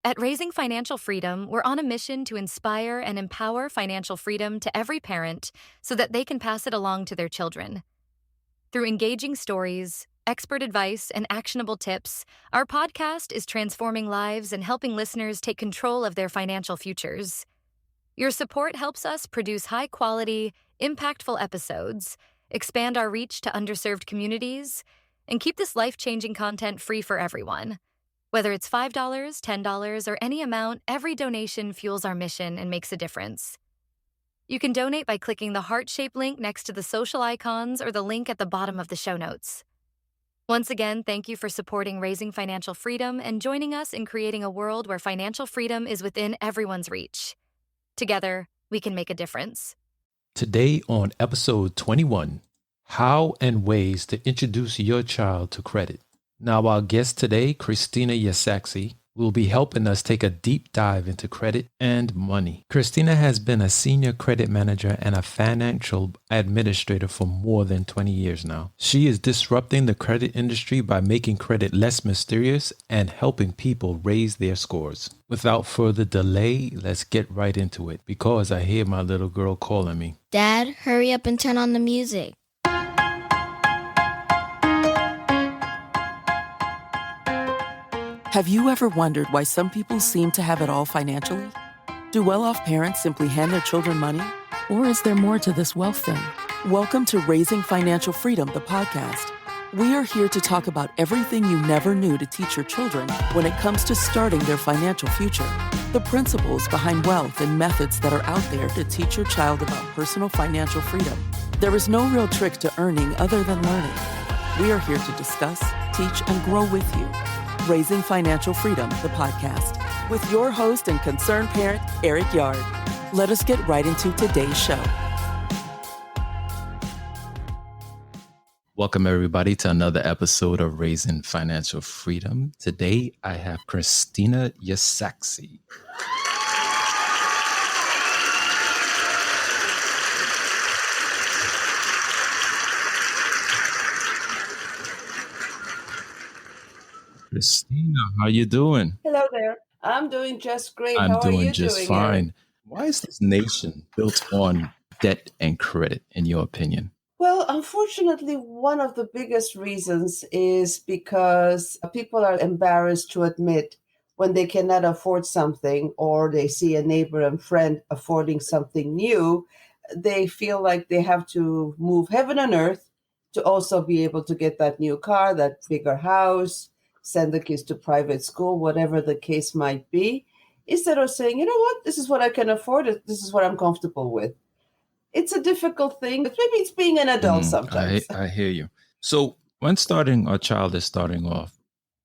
At Raising Financial Freedom, we're on a mission to inspire and empower financial freedom to every parent so that they can pass it along to their children. Through engaging stories, expert advice, and actionable tips, our podcast is transforming lives and helping listeners take control of their financial futures. Your support helps us produce high-quality, impactful episodes, expand our reach to underserved communities, and keep this life-changing content free for everyone. Whether it's $5, $10, or any amount, every donation fuels our mission and makes a difference. You can donate by clicking the heart-shaped link next to the social icons or the link at the bottom of the show notes. Once again, thank you for supporting Raising Financial Freedom and joining us in creating a world where financial freedom is within everyone's reach. Together, we can make a difference. Today on episode 21, how and ways to introduce your child to credit. Now, our guest today, Cristina Yasakci, will be helping us take a deep dive into credit and money. Cristina has been a senior credit manager and a financial administrator for more than 20 years now. She is disrupting the credit industry by making credit less mysterious and helping people raise their scores. Without further delay, let's get right into it because I hear my little girl calling me. Dad, hurry up and turn on the music. Have you ever wondered why some people seem to have it all financially? Do well-off parents simply hand their children money? Or is there more to this wealth thing? Welcome to Raising Financial Freedom, the podcast. We are here to talk about everything you never knew to teach your children when it comes to starting their financial future. The principles behind wealth and methods that are out there to teach your child about personal financial freedom. There is no real trick to earning other than learning. We are here to discuss, teach, and grow with you. Raising Financial Freedom, the podcast, with your host and concerned parent, Eric Yard. Let us get right into today's show. Welcome, everybody, to another episode of Raising Financial Freedom. Today, I have Cristina Yasakci. Cristina, how you doing? Hello there. I'm doing just great. I'm How are you doing just doing, fine. Eric? Why is this nation built on debt and credit, in your opinion? Well, unfortunately, one of the biggest reasons is because people are embarrassed to admit when they cannot afford something or they see a neighbor and friend affording something new, they feel like they have to move heaven and earth to also be able to get that new car, that bigger house, send the kids to private school, whatever the case might be, instead of saying, you know what, this is what I can afford, this is what I'm comfortable with. It's a difficult thing, but maybe it's being an adult sometimes. I hear you. So when a child is starting off,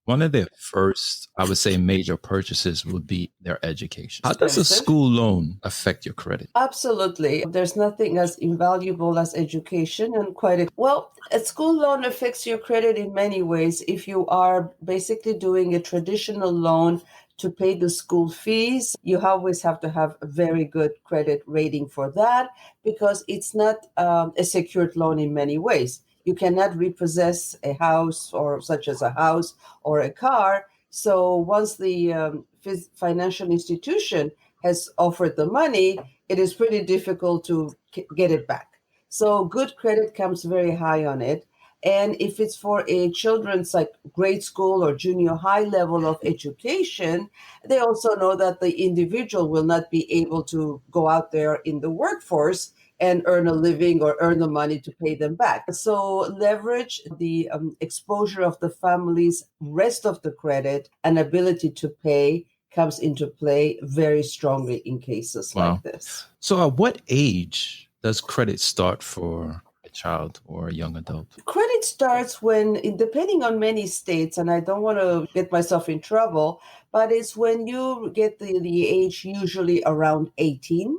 one of their first, I would say, major purchases would be their education. How does a school loan affect your credit? Absolutely. There's nothing as invaluable as education and well, a school loan affects your credit in many ways. If you are basically doing a traditional loan to pay the school fees, you always have to have a very good credit rating for that because it's not a secured loan in many ways. You cannot repossess a house or such as a house or a car. So once the financial institution has offered the money, it is pretty difficult to get it back. So good credit comes very high on it. And if it's for a children's like grade school or junior high level of education, they also know that the individual will not be able to go out there in the workforce and earn a living or earn the money to pay them back. So leverage the exposure of the family's rest of the credit and ability to pay comes into play very strongly in cases like this. So at what age does credit start for a child or a young adult? Credit starts when, depending on many states, and I don't want to get myself in trouble, but it's when you get the age usually around 18.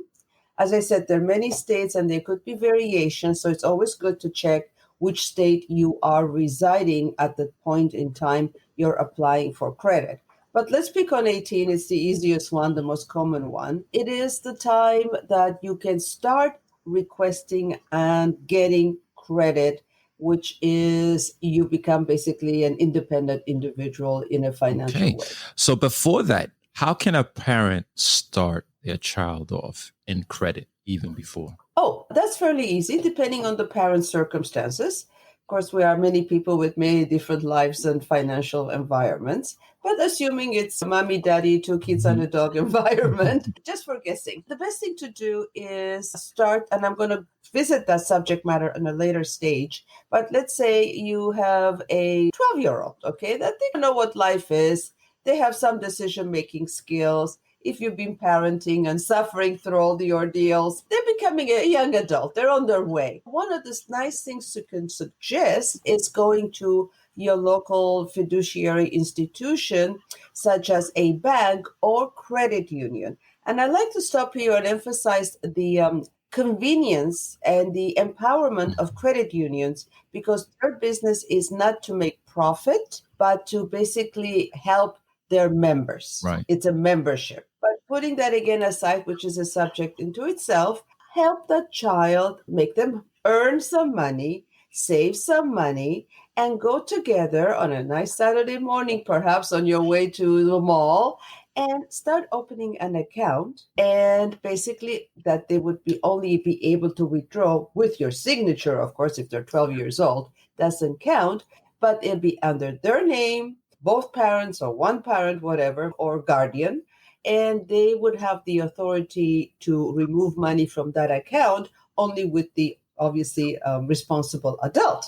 As I said, there are many states and there could be variations, so it's always good to check which state you are residing at the point in time you're applying for credit. But let's pick on 18. It's the easiest one, the most common one. It is the time that you can start requesting and getting credit, which is you become basically an independent individual in a financial way. So before that, How can a parent start their child off in credit even before? Oh, that's fairly easy, depending on the parent's circumstances. Of course, we are many people with many different lives and financial environments. But assuming it's a mommy, daddy, two kids and a dog environment, just for guessing, the best thing to do is start, and I'm going to visit that subject matter in a later stage. But let's say you have a 12-year-old, okay, that they know what life is. They have some decision-making skills. If you've been parenting and suffering through all the ordeals, they're becoming a young adult. They're on their way. One of the nice things you can suggest is going to your local fiduciary institution, such as a bank or credit union. And I'd like to stop here and emphasize the convenience and the empowerment of credit unions, because their business is not to make profit, but to basically help their members. Right. It's a membership. But putting that again aside, which is a subject into itself, help the child, make them earn some money, save some money, and go together on a nice Saturday morning, perhaps on your way to the mall, and start opening an account. And basically that they would only be able to withdraw with your signature. Of course, if they're 12 years old, doesn't count, but it'll be under their name, both parents or one parent, whatever, or guardian, and they would have the authority to remove money from that account only with the obviously responsible adult.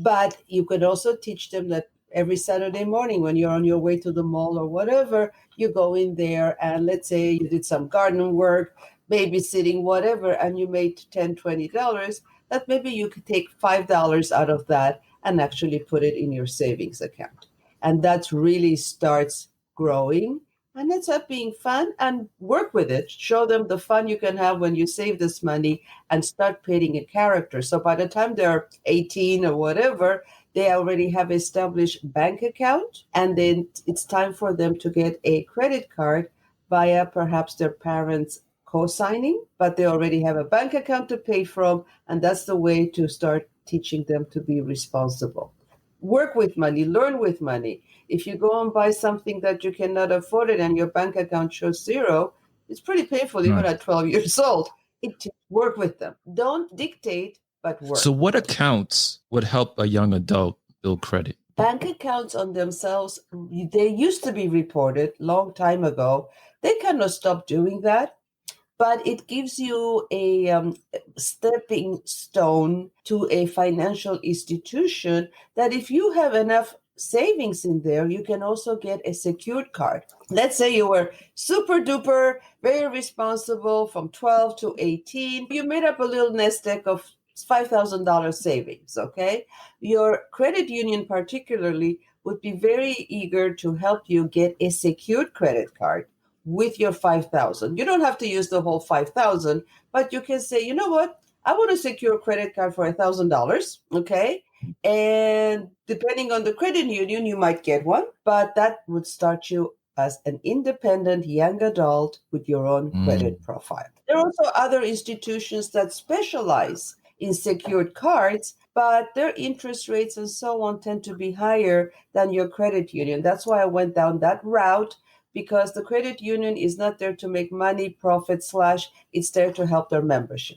But you could also teach them that every Saturday morning when you're on your way to the mall or whatever, you go in there and let's say you did some garden work, babysitting, whatever, and you made $10, $20, that maybe you could take $5 out of that and actually put it in your savings account. And that really starts growing and ends up being fun, and work with it. Show them the fun you can have when you save this money and start painting a character. So by the time they're 18 or whatever, they already have established bank account, and then it's time for them to get a credit card via perhaps their parents co-signing, but they already have a bank account to pay from, and that's the way to start teaching them to be responsible. Work with money, learn with money. If you go and buy something that you cannot afford it and your bank account shows zero, it's pretty painful even at 12 years old. Work with them. Don't dictate, but work. So what accounts would help a young adult build credit? Bank accounts on themselves, they used to be reported long time ago. They kind of stopped doing that. But it gives you a stepping stone to a financial institution that if you have enough savings in there, you can also get a secured card. Let's say you were super duper, very responsible from 12 to 18. You made up a little nest egg of $5,000 savings, okay? Your credit union particularly would be very eager to help you get a secured credit card with your 5,000. You don't have to use the whole 5,000, but you can say, you know what? I want a secure credit card for $1,000, okay? And depending on the credit union, you might get one, but that would start you as an independent young adult with your own credit profile. There are also other institutions that specialize in secured cards, but their interest rates and so on tend to be higher than your credit union. That's why I went down that route, because the credit union is not there to make money, profit / it's there to help their membership.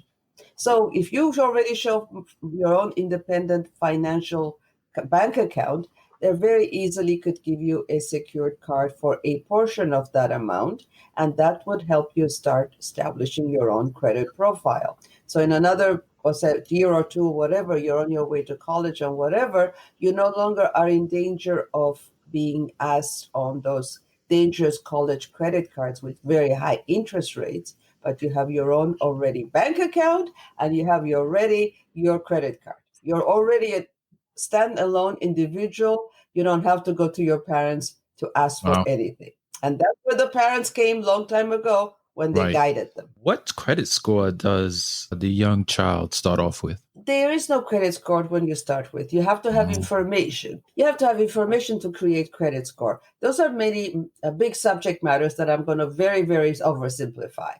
So if you already show your own independent financial bank account, they very easily could give you a secured card for a portion of that amount, and that would help you start establishing your own credit profile. So in another year or two, whatever, you're on your way to college and whatever, you no longer are in danger of being asked on those dangerous college credit cards with very high interest rates, but you have your own already bank account and you have your credit card. You're already a standalone individual. You don't have to go to your parents to ask for anything. And that's where the parents came long time ago when they guided them. What credit score does the young child start off with? There is no credit score when you start with. You have to have information. You have to have information to create credit score. Those are many big subject matters that I'm going to very, very oversimplify.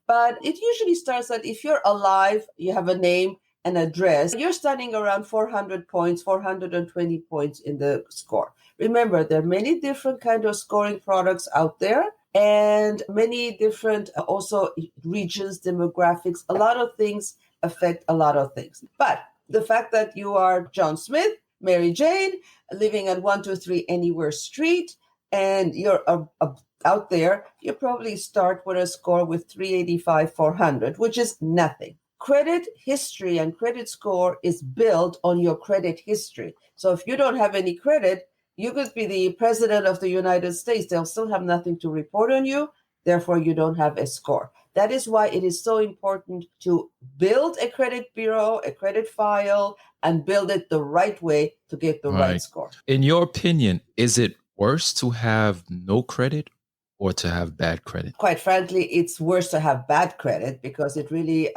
But it usually starts that if you're alive, you have a name, an address, you're standing around 400 points, 420 points in the score. Remember, there are many different kinds of scoring products out there. and many different also regions, demographics. A lot of things affect a lot of things. But the fact that you are John Smith, Mary Jane, living at 123 Anywhere Street, and you're out there, you probably start with a score with 385, 400, which is nothing. Credit history and credit score is built on your credit history. So if you don't have any credit, you could be the president of the United States. They'll still have nothing to report on you. Therefore, you don't have a score. That is why it is so important to build a credit bureau, a credit file, and build it the right way to get the right score. In your opinion, is it worse to have no credit or to have bad credit? Quite frankly, it's worse to have bad credit because it really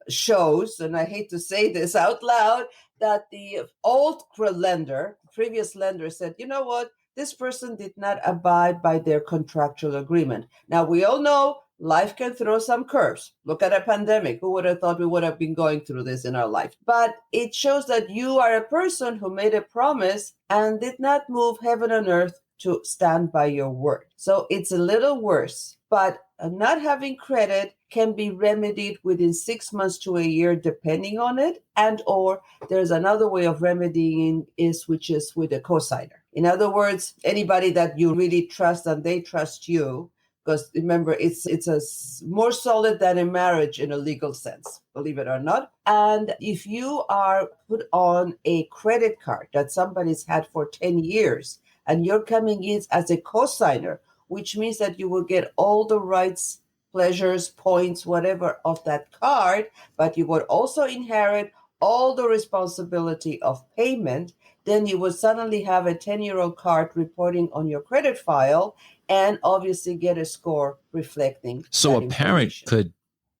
shows, and I hate to say this out loud, that the old lender, previous lender said, you know what, this person did not abide by their contractual agreement. Now, we all know life can throw some curves. Look at a pandemic. Who would have thought we would have been going through this in our life? But it shows that you are a person who made a promise and did not move heaven and earth to stand by your word. So it's a little worse, but not having credit can be remedied within 6 months to a year, depending on it. And or there's another way of remedying which is with a cosigner. In other words, anybody that you really trust and they trust you, because remember, it's more solid than a marriage in a legal sense, believe it or not. And if you are put on a credit card that somebody's had for 10 years, and you're coming in as a cosigner, which means that you will get all the rights, pleasures, points, whatever of that card, but you would also inherit all the responsibility of payment. Then you would suddenly have a 10-year-old card reporting on your credit file and obviously get a score reflecting. So a parent could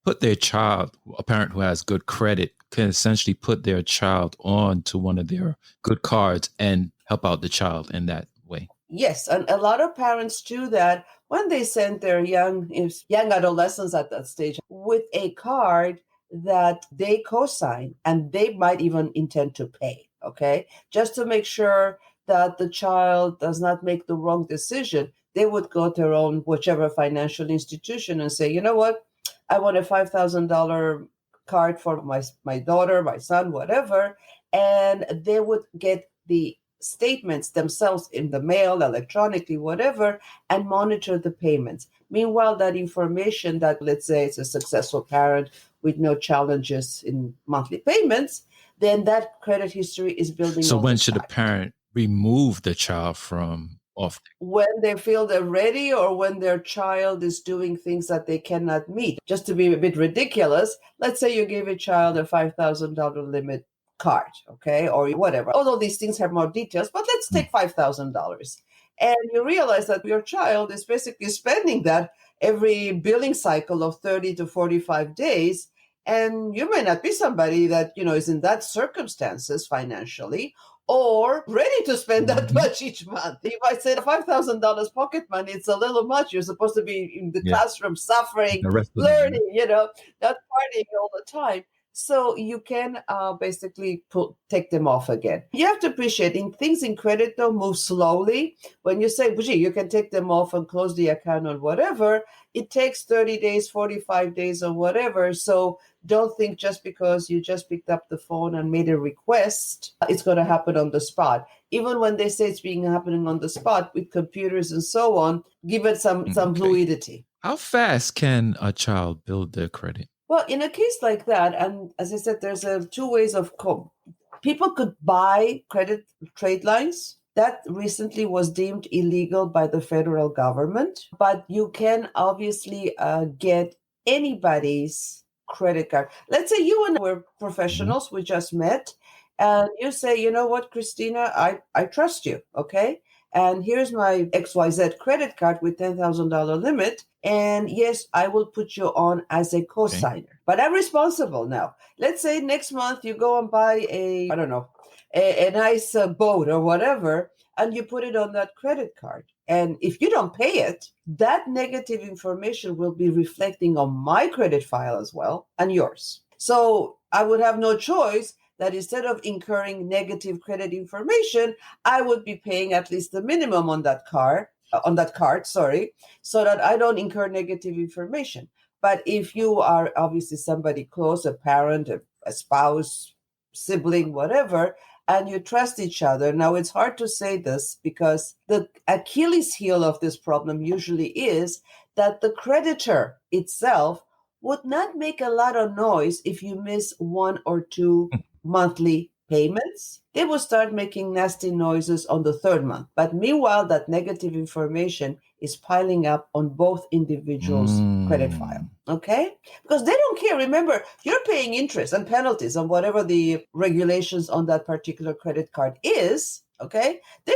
put their child, a parent who has good credit, can essentially put their child on to one of their good cards and help out the child in that way. Yes, and a lot of parents do that when they send their young adolescents at that stage with a card that they co-sign and they might even intend to pay, okay? Just to make sure that the child does not make the wrong decision, they would go to their own, whichever financial institution and say, you know what, I want a $5,000 card for my daughter, my son, whatever, and they would get the statements themselves in the mail, electronically, whatever, and monitor the payments. Meanwhile, that information that, let's say, it's a successful parent with no challenges in monthly payments, then that credit history is building. So when should a parent remove the child from off? When they feel they're ready or when their child is doing things that they cannot meet. Just to be a bit ridiculous, let's say you give a child a $5,000 limit card, okay, or whatever. Although these things have more details, but let's take $5,000. And you realize that your child is basically spending that every billing cycle of 30 to 45 days. And you may not be somebody that, is in that circumstances financially or ready to spend that much each month. If I said $5,000 pocket money, it's a little much. You're supposed to be in the classroom suffering, learning, not partying all the time. So you can basically take them off again. You have to appreciate things in credit, though, move slowly. When you say, gee, you can take them off and close the account or whatever, it takes 30 days, 45 days or whatever. So don't think just because you just picked up the phone and made a request, it's going to happen on the spot. Even when they say it's happening on the spot with computers and so on, give it some fluidity. How fast can a child build their credit? Well, in a case like that, and as I said, there's two ways of people could buy credit trade lines. That recently was deemed illegal by the federal government, but you can obviously get anybody's credit card. Let's say you and I were professionals, we just met, and you say, you know what, Cristina, I trust you, okay? And here's my XYZ credit card with $10,000 limit. And yes, I will put you on as a cosigner, but I'm responsible now. Let's say next month you go and buy a nice boat or whatever, and you put it on that credit card. And if you don't pay it, that negative information will be reflecting on my credit file as well and yours. So I would have no choice that instead of incurring negative credit information, I would be paying at least the minimum on that card on that card, sorry, so that I don't incur negative information. But if you are obviously somebody close, a parent, a spouse, sibling, whatever, and you trust each other. Now, it's hard to say this because the Achilles heel of this problem usually is that the creditor itself would not make a lot of noise if you miss one or two monthly payments. They will start making nasty noises on the third month. But meanwhile, that negative information is piling up on both individuals' credit file. Okay? Because they don't care. Remember, you're paying interest and penalties on whatever the regulations on that particular credit card is. Okay? They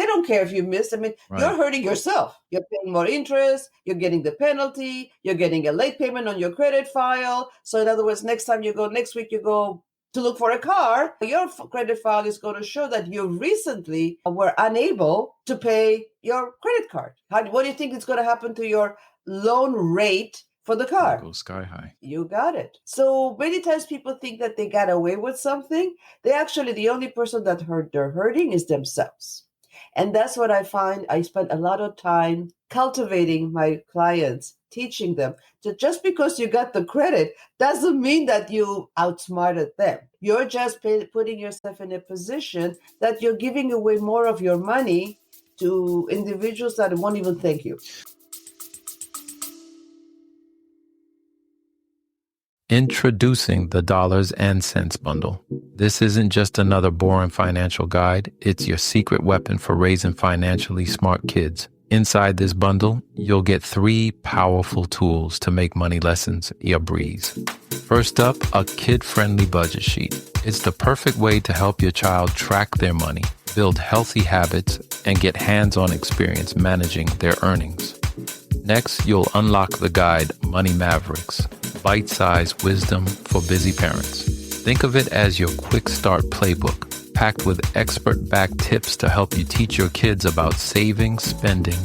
don't care if you missed. I mean, You're hurting yourself. You're paying more interest. You're getting the penalty. You're getting a late payment on your credit file. So in other words, next week you go to look for a car, your credit file is going to show that you recently were unable to pay your credit card. What do you think is going to happen to your loan rate for the car? Go sky high. You got it. So many times people think that they got away with something. The only person that they're hurting is themselves. And that's what I find. I spend a lot of time cultivating my clients, teaching them that just because you got the credit doesn't mean that you outsmarted them. You're just putting yourself in a position that you're giving away more of your money to individuals that won't even thank you. Introducing the Dollars and Cents Bundle. This isn't just another boring financial guide. It's your secret weapon for raising financially smart kids. Inside this bundle, you'll get 3 powerful tools to make money lessons a breeze. First up, a kid-friendly budget sheet. It's the perfect way to help your child track their money, build healthy habits, and get hands-on experience managing their earnings. Next, you'll unlock the guide Money Mavericks, bite-sized wisdom for busy parents. Think of it as your quick start playbook, packed with expert-backed tips to help you teach your kids about saving, spending,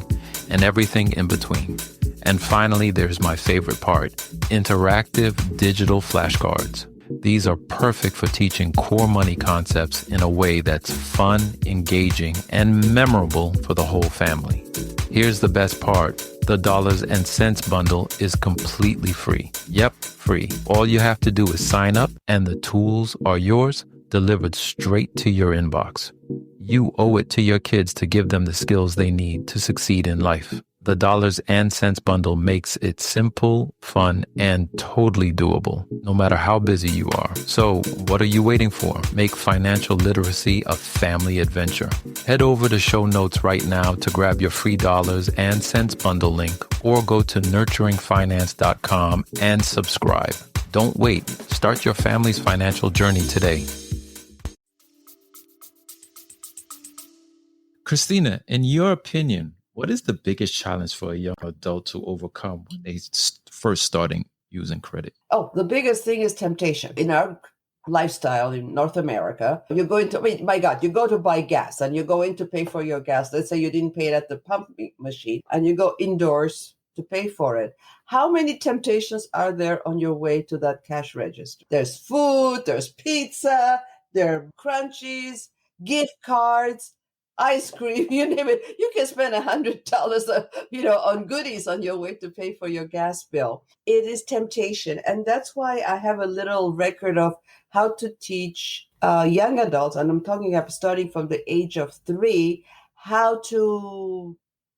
and everything in between. And finally, there's my favorite part, interactive digital flashcards. These are perfect for teaching core money concepts in a way that's fun, engaging, and memorable for the whole family. Here's the best part. The Dollars and Cents Bundle is completely free. Yep, free. All you have to do is sign up and the tools are yours, delivered straight to your inbox. You owe it to your kids to give them the skills they need to succeed in life. The Dollars and Cents Bundle makes it simple, fun, and totally doable, no matter how busy you are. So, what are you waiting for? Make financial literacy a family adventure. Head over to show notes right now to grab your free Dollars and Cents Bundle link, or go to nurturingfinance.com and subscribe. Don't wait. Start your family's financial journey today. Cristina, in your opinion, what is the biggest challenge for a young adult to overcome when they first starting using credit? Oh, the biggest thing is temptation. In our lifestyle in North America, you go to buy gas and you're going to pay for your gas. Let's say you didn't pay it at the pump machine and you go indoors to pay for it. How many temptations are there on your way to that cash register? There's food, there's pizza, there are crunchies, gift cards, ice cream, you name it. You can spend $100, on goodies on your way to pay for your gas bill. It is temptation. And that's why I have a little record of how to teach young adults, and I'm talking starting from the age of 3, how to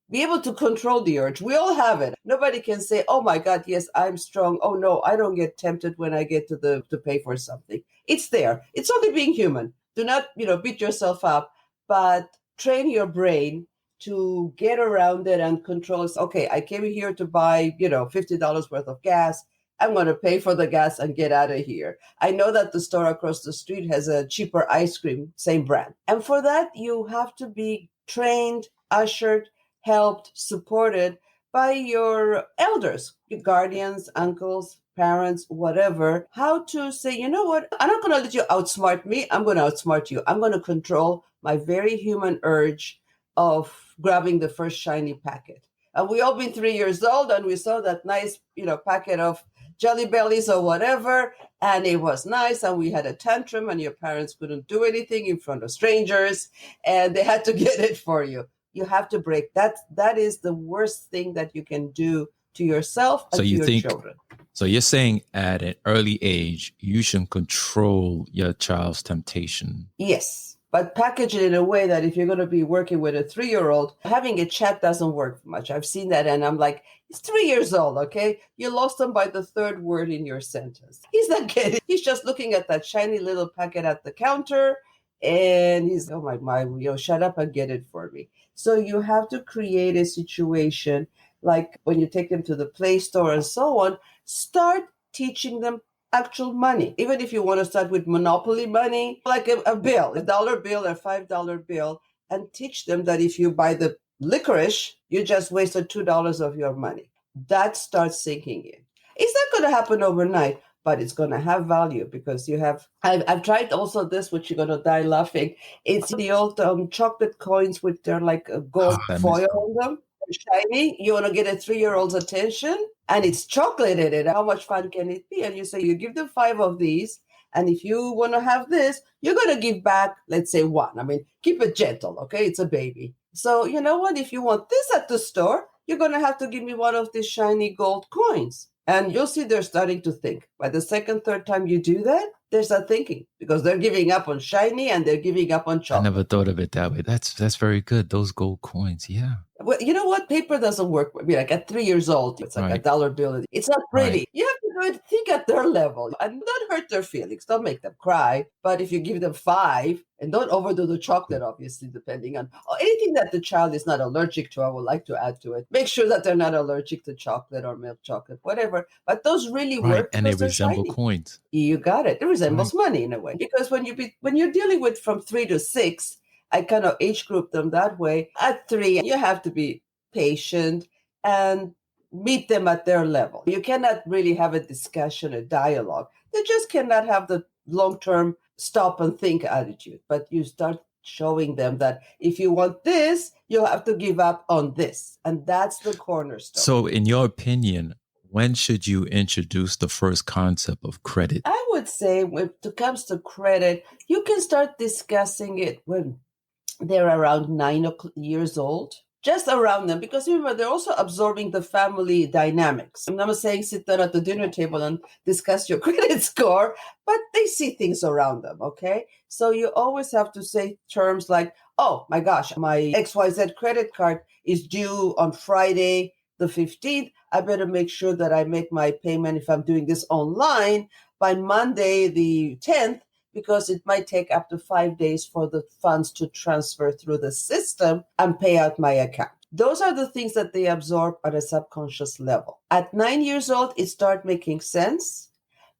be able to control the urge. We all have it. Nobody can say, oh my God, yes, I'm strong. Oh no, I don't get tempted when I get to pay for something. It's there. It's only being human. Do not, beat yourself up, but train your brain to get around it and control it. Okay, I came here to buy, $50 worth of gas. I'm going to pay for the gas and get out of here. I know that the store across the street has a cheaper ice cream, same brand. And for that, you have to be trained, ushered, helped, supported by your elders, your guardians, uncles, parents, whatever, how to say, you know what, I'm not going to let you outsmart me. I'm going to outsmart you. I'm going to control my very human urge of grabbing the first shiny packet. And we all been 3 years old and we saw that nice, packet of Jelly Bellies or whatever. And it was nice. And we had a tantrum and your parents couldn't do anything in front of strangers and they had to get it for you. You have to break that. That is the worst thing that you can do to yourself and So to you your think, children. so you're saying at an early age, you should control your child's temptation. Yes, but package it in a way that if you're going to be working with a 3-year-old, having a chat doesn't work much. I've seen that, and I'm like, he's 3 years old, okay? You lost him by the third word in your sentence. He's not getting. He's just looking at that shiny little packet at the counter, and he's, oh my, shut up and get it for me. So you have to create a situation like when you take them to the Play Store and so on. Start teaching them actual money. Even if you want to start with monopoly money, like a bill, $1 bill or $5 bill, and teach them that if you buy the licorice, you just wasted $2 of your money. That starts sinking in. It's not going to happen overnight, but it's going to have value because you have. I've tried also this, which you're going to die laughing. It's the old chocolate coins with their like a gold foil on them. Shiny. You want to get a 3-year-old's attention, and it's chocolate in it. How much fun can it be? And you say you give them 5 of these, and if you want to have this, you're going to give back, let's say 1. I mean, keep it gentle, okay? It's a baby. So you know what? If you want this at the store, you're going to have to give me one of these shiny gold coins. And you'll see they're starting to think. By the second, third time you do that, they start thinking because they're giving up on shiny and they're giving up on chocolate. I never thought of it that way. That's very good. Those gold coins, yeah. Well, you know what? Paper doesn't work. I mean, like at 3 years old, it's like Right. $1 bill. It's not pretty. Right. You have to do it, think at their level and don't hurt their feelings. Don't make them cry. But if you give them 5, and don't overdo the chocolate, obviously, depending on anything that the child is not allergic to, I would like to add to it. Make sure that they're not allergic to chocolate or milk chocolate, whatever. But those really Right. work And they because they're resemble shiny. coins. You got it. It resembles money in a way. Because when you're dealing with from 3 to 6, I kind of age group them that way. At 3, you have to be patient and meet them at their level. You cannot really have a discussion, a dialogue. They just cannot have the long-term stop and think attitude. But you start showing them that if you want this, you'll have to give up on this. And that's the cornerstone. So in your opinion, when should you introduce the first concept of credit? I would say when it comes to credit, you can start discussing it when they're around 9 years old. Just around them, because remember, they're also absorbing the family dynamics. I'm not saying sit down at the dinner table and discuss your credit score, but they see things around them, okay? So you always have to say terms like, oh my gosh, my XYZ credit card is due on Friday the 15th. I better make sure that I make my payment if I'm doing this online by Monday the 10th, because it might take up to 5 days for the funds to transfer through the system and pay out my account. Those are the things that they absorb at a subconscious level. At 9 years old, it starts making sense.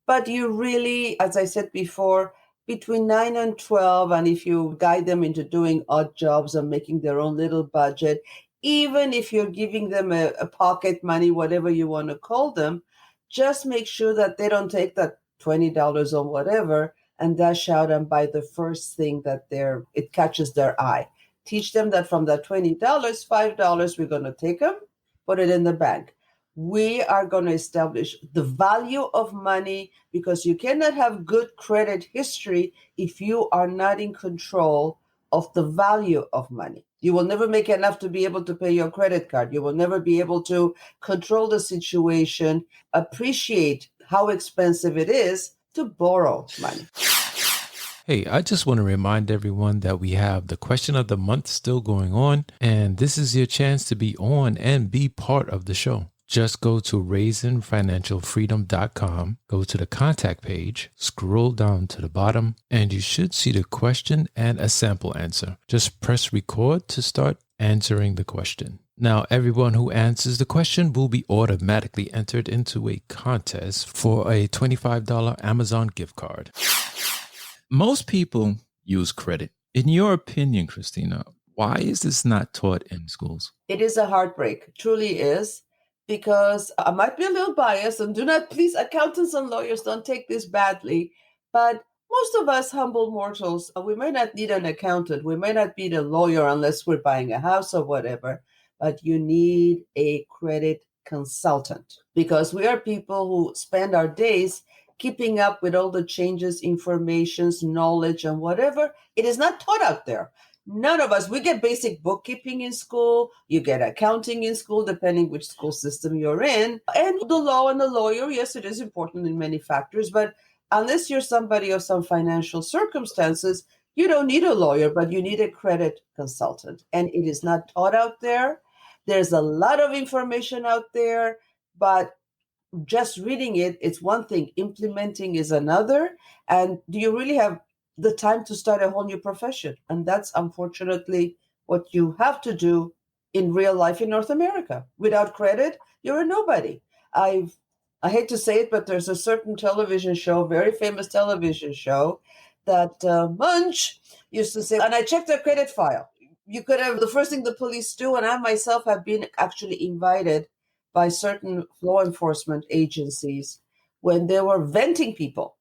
But you really, as I said before, between 9 and 12, and if you guide them into doing odd jobs and making their own little budget, even if you're giving them a pocket money, whatever you want to call them, just make sure that they don't take that $20 or whatever and dash out and buy the first thing that it catches their eye. Teach them that from that $20, $5, we're going to take them, put it in the bank. We are going to establish the value of money, because you cannot have good credit history if you are not in control of the value of money. You will never make enough to be able to pay your credit card. You will never be able to control the situation, appreciate how expensive it is to borrow money. Hey, I just want to remind everyone that we have the question of the month still going on, and this is your chance to be on and be part of the show. Just go to raisingfinancialfreedom.com, go to the contact page, scroll down to the bottom, and you should see the question and a sample answer. Just press record to start answering the question. Now, everyone who answers the question will be automatically entered into a contest for a $25 Amazon gift card. Most people use credit. In your opinion, Cristina, why is this not taught in schools? It is a heartbreak, truly is, because I might be a little biased, and please, accountants and lawyers, don't take this badly, but most of us humble mortals, we may not need an accountant, we may not need a lawyer unless we're buying a house or whatever, but you need a credit consultant, because we are people who spend our days keeping up with all the changes, informations, knowledge, and whatever. It is not taught out there. None of us. We get basic bookkeeping in school. You get accounting in school, depending which school system you're in. And the law and the lawyer, yes, it is important in many factors. But unless you're somebody of some financial circumstances, you don't need a lawyer, but you need a credit consultant. And it is not taught out there. There's a lot of information out there, but just reading it's one thing, implementing is another. And do you really have the time to start a whole new profession? And that's unfortunately what you have to do in real life in North America. Without credit, you're a nobody. I hate to say it, but there's a certain television show, very famous television show, that Munch used to say, and I checked their credit file. You could have the first thing the police do, and I myself have been actually invited by certain law enforcement agencies when they were venting people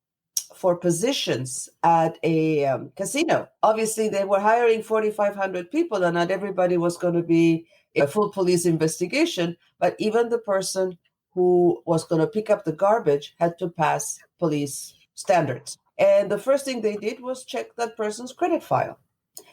for positions at a casino. Obviously, they were hiring 4,500 people, and not everybody was going to be a full police investigation. But even the person who was going to pick up the garbage had to pass police standards. And the first thing they did was check that person's credit file.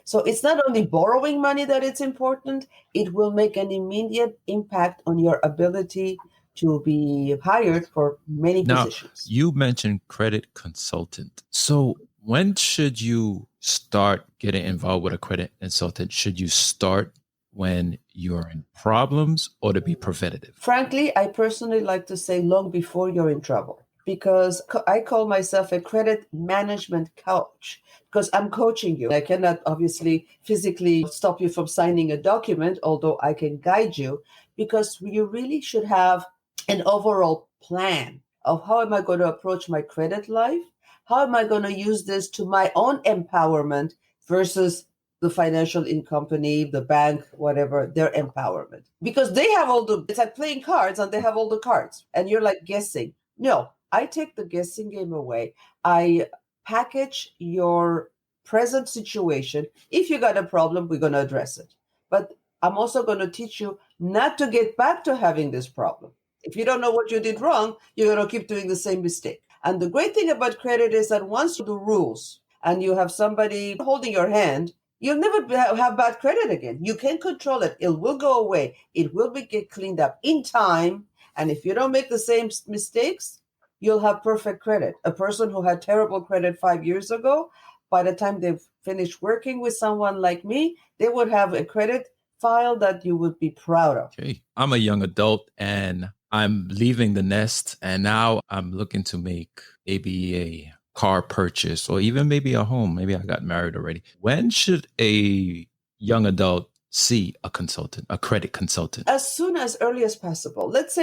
So it's not only borrowing money that it's important, it will make an immediate impact on your ability to be hired for many positions. You mentioned credit consultant. So when should you start getting involved with a credit consultant? Should you start when you're in problems or to be preventative? Frankly, I personally like to say long before you're in trouble, because I call myself a credit management coach, because I'm coaching you. I cannot obviously physically stop you from signing a document, although I can guide you, because you really should have an overall plan of how am I going to approach my credit life? How am I going to use this to my own empowerment versus the financial company, the bank, whatever, their empowerment? Because they have it's like playing cards and they have all the cards and you're like guessing. No, I take the guessing game away. I package your present situation. If you got a problem, we're going to address it. But I'm also going to teach you not to get back to having this problem. If you don't know what you did wrong, you're going to keep doing the same mistake. And the great thing about credit is that once you do rules and you have somebody holding your hand, you'll never have bad credit again. You can control it. It will go away. It will get cleaned up in time. And if you don't make the same mistakes, you'll have perfect credit. A person who had terrible credit 5 years ago, by the time they've finished working with someone like me, they would have a credit file that you would be proud of. Okay. I'm a young adult and I'm leaving the nest, and now I'm looking to make maybe a car purchase or even maybe a home. Maybe I got married already. When should a young adult see a consultant, a credit consultant? As soon as early as possible. Let's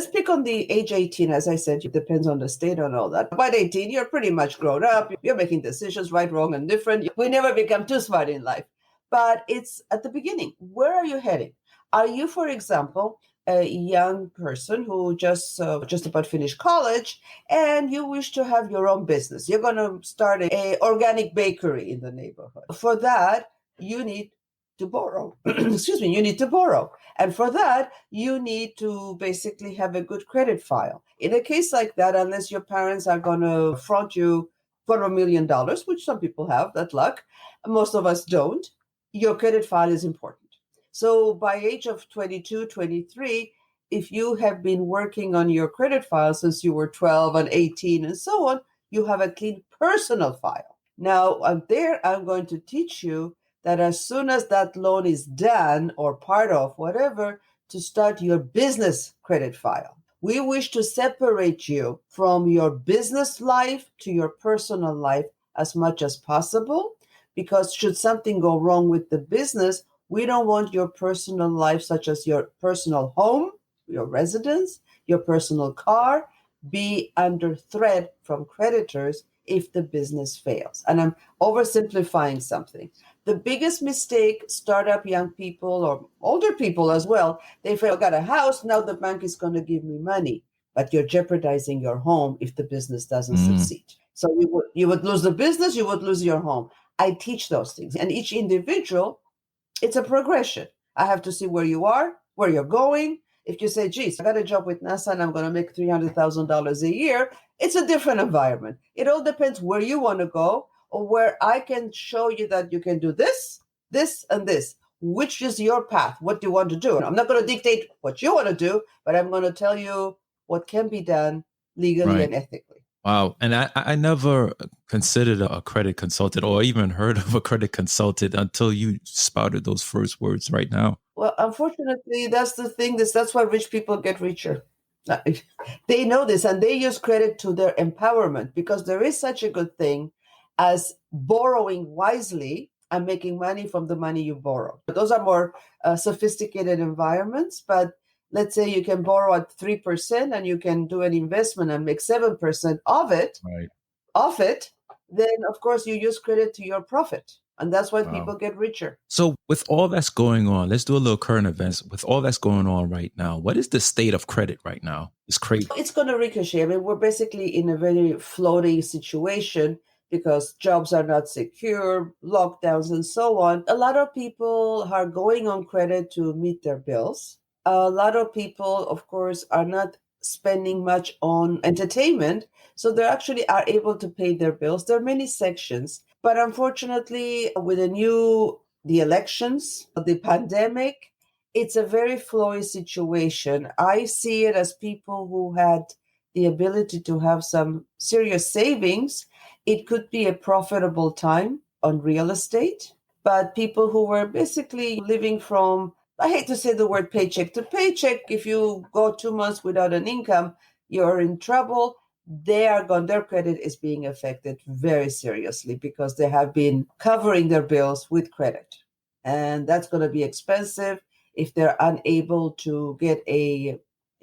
pick on the age 18. As I said, it depends on the state and all that. By 18, you're pretty much grown up. You're making decisions, right, wrong, and different. We never become too smart in life. But it's at the beginning. Where are you heading? Are you, for example, a young person who just about finished college and you wish to have your own business? You're going to start an organic bakery in the neighborhood. For that, you need to borrow. You need to borrow. And for that, you need to basically have a good credit file. In a case like that, unless your parents are going to front you $250,000, which some people have that luck, most of us don't, your credit file is important. So by age of 22, 23, if you have been working on your credit file since you were 12 and 18 and so on, you have a clean personal file. Now, I'm going to teach you that as soon as that loan is done or part of whatever, to start your business credit file. We wish to separate you from your business life to your personal life as much as possible, because should something go wrong with the business, we don't want your personal life, such as your personal home, your residence, your personal car, be under threat from creditors if the business fails. And I'm oversimplifying something. The biggest mistake startup young people or older people as well, they feel, I got a house, now the bank is going to give me money. But you're jeopardizing your home if the business doesn't succeed. So you would lose the business, you would lose your home. I teach those things. And each individual, it's a progression. I have to see where you are, where you're going. If you say, geez, I got a job with NASA and I'm going to make $300,000 a year, it's a different environment. It all depends where you want to go where I can show you that you can do this, this, and this. Which is your path? What do you want to do? I'm not going to dictate what you want to do, but I'm going to tell you what can be done legally Right. and ethically. Wow. And I never considered a credit consultant or even heard of a credit consultant until you spouted those first words right now. Well, unfortunately, that's the thing. That's why rich people get richer. They know this and they use credit to their empowerment, because there is such a good thing as borrowing wisely and making money from the money you borrow. Those are more sophisticated environments, but let's say you can borrow at 3% and you can do an investment and make 7% of it, Right. then of course you use credit to your profit. And that's why Wow. people get richer. So with all that's going on, let's do a little current events. With all that's going on right now, what is the state of credit right now? It's crazy. It's going to ricochet. I mean, we're basically in a very floating situation because jobs are not secure, lockdowns, and so on. A lot of people are going on credit to meet their bills. A lot of people, of course, are not spending much on entertainment, so they actually are able to pay their bills. There are many sections, but unfortunately, with the elections, the pandemic, it's a very flowy situation. I see it as people who had the ability to have some serious savings. It could be a profitable time on real estate, but people who were basically living from, I hate to say the word paycheck to paycheck. If you go 2 months without an income, you're in trouble. They are gone. Their credit is being affected very seriously because they have been covering their bills with credit. And that's going to be expensive if they're unable to get a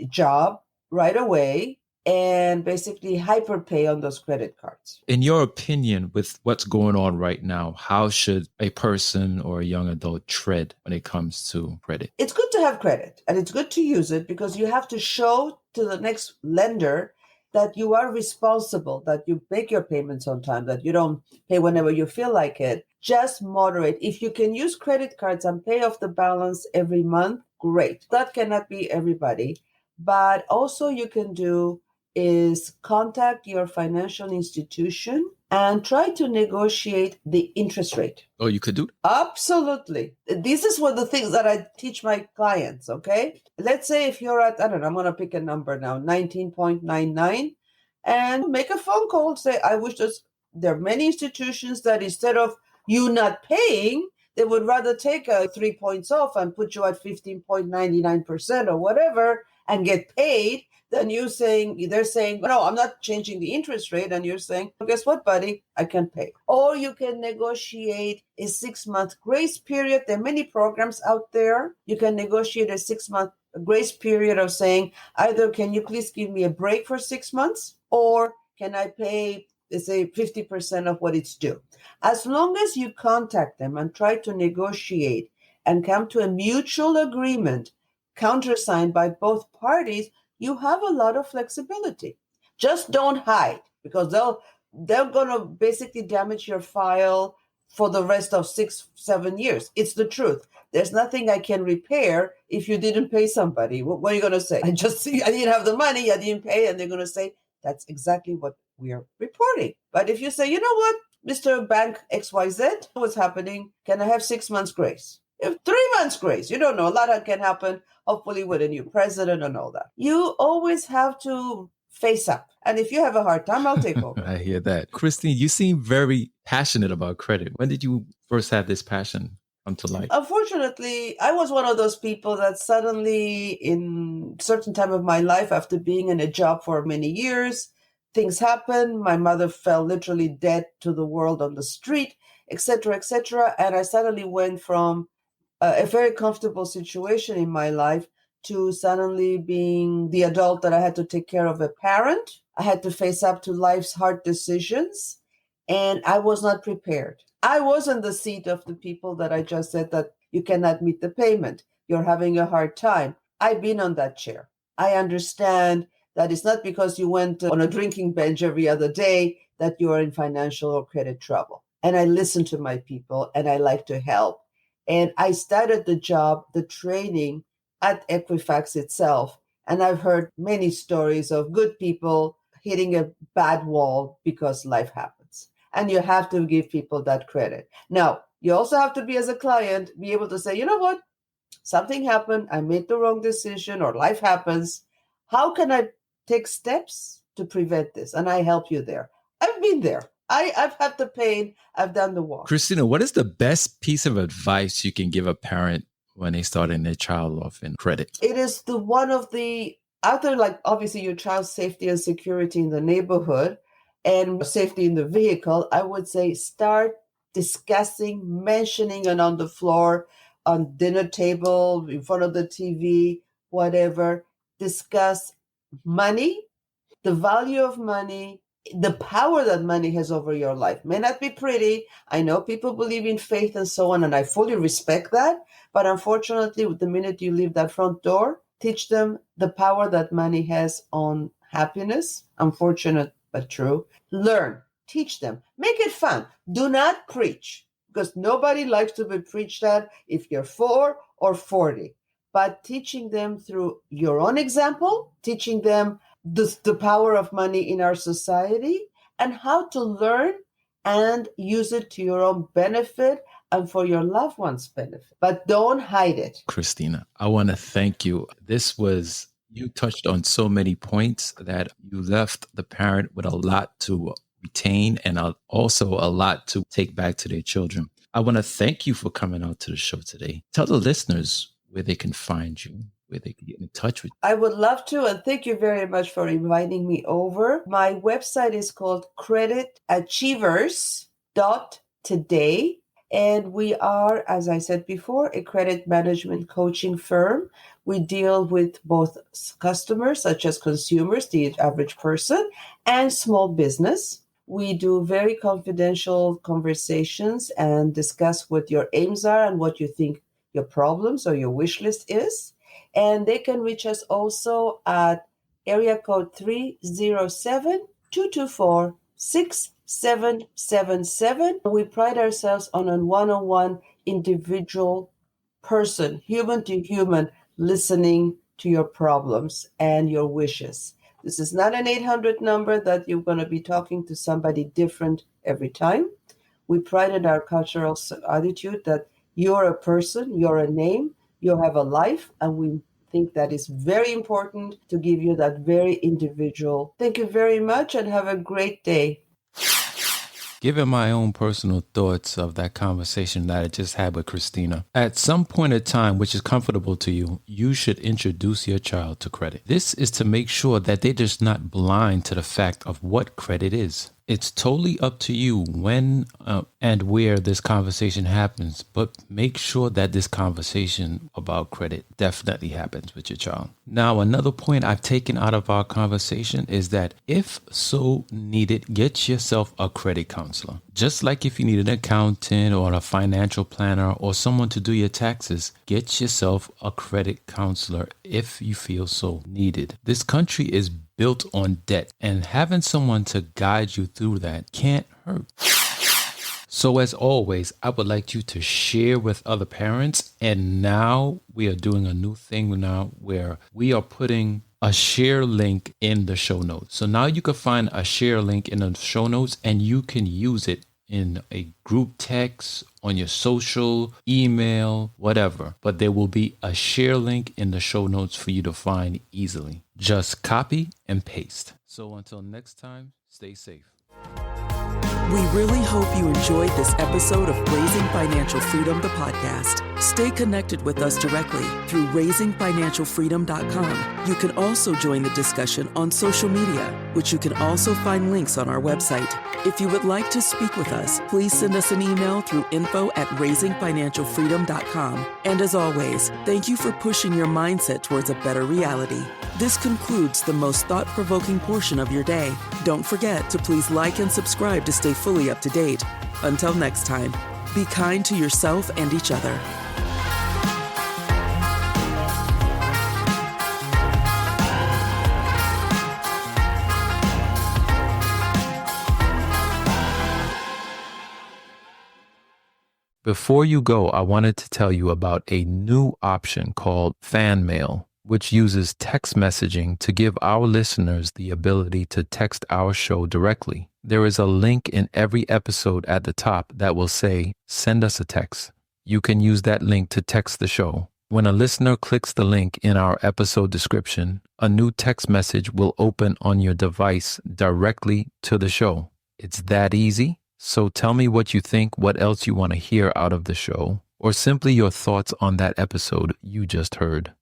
job right away and basically hyperpay on those credit cards. In your opinion, with what's going on right now, how should a person or a young adult tread when it comes to credit? It's good to have credit and it's good to use it because you have to show to the next lender that you are responsible, that you make your payments on time, that you don't pay whenever you feel like it. Just moderate. If you can use credit cards and pay off the balance every month, great. That cannot be everybody. But also you can do is contact your financial institution and try to negotiate the interest rate. Oh, you could do that? Absolutely. This is one of the things that I teach my clients, okay? Let's say if you're at, I don't know, I'm going to pick a number now, 19.99, and make a phone call, say, I wish there are many institutions that instead of you not paying, they would rather take 3 points off and put you at 15.99% or whatever and get paid than they're saying, no, I'm not changing the interest rate. And you're saying, well, guess what, buddy? I can pay. Or you can negotiate a 6-month grace period. There are many programs out there. You can negotiate a 6-month grace period of saying, either can you please give me a break for 6 months, or can I pay, let's say, 50% of what it's due? As long as you contact them and try to negotiate and come to a mutual agreement countersigned by both parties, you have a lot of flexibility. Just don't hide, because they're going to basically damage your file for the rest of 6-7 years. It's the truth. There's nothing I can repair if you didn't pay somebody. What are you going to say? I didn't have the money, I didn't pay. And they're going to say, that's exactly what we are reporting. But if you say, you know what, Mr. Bank XYZ, what's happening? Can I have 6 months grace? If 3 months grace, you don't know. A lot can happen, hopefully with a new president and all that. You always have to face up. And if you have a hard time, I'll take over. I hear that. Christine, you seem very passionate about credit. When did you first have this passion come to light? Unfortunately, I was one of those people that suddenly, in a certain time of my life, after being in a job for many years, things happened. My mother fell literally dead to the world on the street, etc., etc. And I suddenly went from a very comfortable situation in my life to suddenly being the adult that I had to take care of a parent. I had to face up to life's hard decisions, and I was not prepared. I was in the seat of the people that I just said that you cannot meet the payment. You're having a hard time. I've been on that chair. I understand that it's not because you went on a drinking bench every other day that you are in financial or credit trouble. And I listen to my people and I like to help. And I started the training at Equifax itself. And I've heard many stories of good people hitting a bad wall because life happens. And you have to give people that credit. Now, you also have to be, as a client, be able to say, you know what? Something happened. I made the wrong decision, or life happens. How can I take steps to prevent this? And I help you there. I've been there. I've had the pain. I've done the walk. Cristina, what is the best piece of advice you can give a parent when they starting their child off in credit? It is other, like obviously your child's safety and security in the neighborhood and safety in the vehicle. I would say start discussing, mentioning it on the floor, on dinner table, in front of the TV, whatever. Discuss money, the value of money, the power that money has over your life. May not be pretty. I know people believe in faith and so on, and I fully respect that. But unfortunately, the minute you leave that front door, teach them the power that money has on happiness. Unfortunate, but true. Learn, teach them, make it fun. Do not preach, because nobody likes to be preached at if you're 4 or 40. But teaching them through your own example, teaching them the power of money in our society and how to learn and use it to your own benefit and for your loved ones' benefit. But don't hide it. Cristina, I want to thank you. You touched on so many points that you left the parent with a lot to retain and also a lot to take back to their children. I want to thank you for coming out to the show today. Tell the listeners where they can find you, where they can get in touch with you. I would love to, and thank you very much for inviting me over. My website is called creditachievers.today. And we are, as I said before, a credit management coaching firm. We deal with both customers, such as consumers, the average person, and small business. We do very confidential conversations and discuss what your aims are and what you think your problems or your wish list is. And they can reach us also at area code 307-224-6777. We pride ourselves on a one-on-one individual person, human to human, listening to your problems and your wishes. This is not an 800 number that you're going to be talking to somebody different every time. We pride in our cultural attitude that you're a person, you're a name, you have a life, and we think that is very important to give you that very individual. Thank you very much and have a great day. Given my own personal thoughts of that conversation that I just had with Cristina, at some point in time, which is comfortable to you, you should introduce your child to credit. This is to make sure that they're just not blind to the fact of what credit is. It's totally up to you when and where this conversation happens, but make sure that this conversation about credit definitely happens with your child. Now, another point I've taken out of our conversation is that if so needed, get yourself a credit counselor. Just like if you need an accountant or a financial planner or someone to do your taxes, get yourself a credit counselor if you feel so needed. This country is built on debt, and having someone to guide you through that can't hurt. So as always, I would like you to share with other parents. And now we are doing a new thing now where we are putting a share link in the show notes. So now you can find a share link in the show notes and you can use it in a group text, on your social, email, whatever. But there will be a share link in the show notes for you to find easily. Just copy and paste. So until next time, stay safe. We really hope you enjoyed this episode of Raising Financial Freedom, the podcast. Stay connected with us directly through raisingfinancialfreedom.com. You can also join the discussion on social media, which you can also find links on our website. If you would like to speak with us, please send us an email through info@raisingfinancialfreedom.com. And as always, thank you for pushing your mindset towards a better reality. This concludes the most thought-provoking portion of your day. Don't forget to please like and subscribe to stay fully up to date. Until next time, be kind to yourself and each other. Before you go, I wanted to tell you about a new option called fan mail, which uses text messaging to give our listeners the ability to text our show directly. There is a link in every episode at the top that will say, "Send us a text." You can use that link to text the show. When a listener clicks the link in our episode description, a new text message will open on your device directly to the show. It's that easy. So tell me what you think, what else you want to hear out of the show, or simply your thoughts on that episode you just heard.